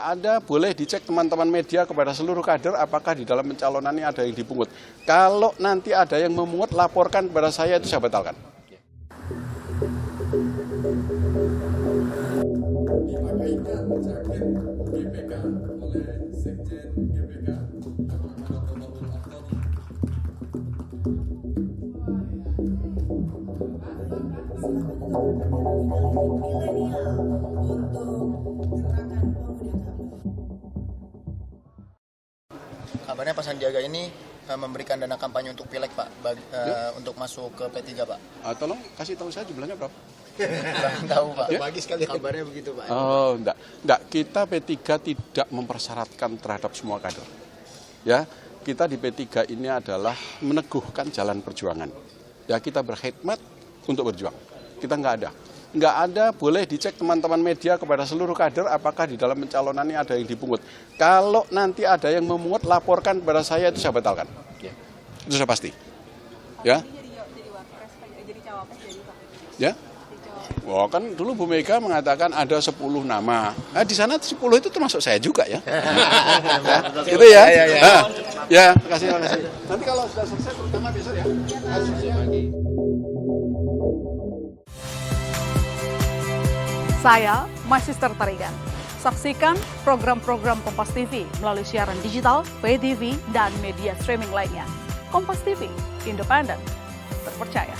ada, boleh dicek teman-teman media kepada seluruh kader apakah di dalam pencalonan ini ada yang dipungut. Kalau nanti ada yang memungut, laporkan kepada saya, itu saya batalkan. Dimakaikan jaket GPK oleh Sekjen GPK Kabarnya Pak Sandiaga ini memberikan dana kampanye untuk pileg Pak, untuk masuk ke P3 Pak. Tolong kasih tahu saya jumlahnya berapa? Kurang tahu Pak. Ya? Pagi sekali kabarnya begitu Pak. Oh, enggak. Kita P3 tidak mempersyaratkan terhadap semua kader. Ya, kita di P3 ini adalah meneguhkan jalan perjuangan. Ya, kita berkhidmat untuk berjuang. Kita nggak ada, boleh dicek teman-teman media kepada seluruh kader apakah di dalam pencalonan ini ada yang dipungut. Kalau nanti ada yang memungut, laporkan kepada saya, itu saya batalkan. Ya. Itu sudah pasti. Ya. Ya. Wah, kan dulu Bu Mega mengatakan ada 10 nama. Nah, di sana 10 itu termasuk saya juga ya. Gitu ya. Ya, terima kasih. Nanti kalau sudah selesai terutama besok ya. Saya, My Sister Tarigan. Saksikan program-program Kompas TV melalui siaran digital, pay TV, dan media streaming lainnya. Kompas TV, independen, terpercaya.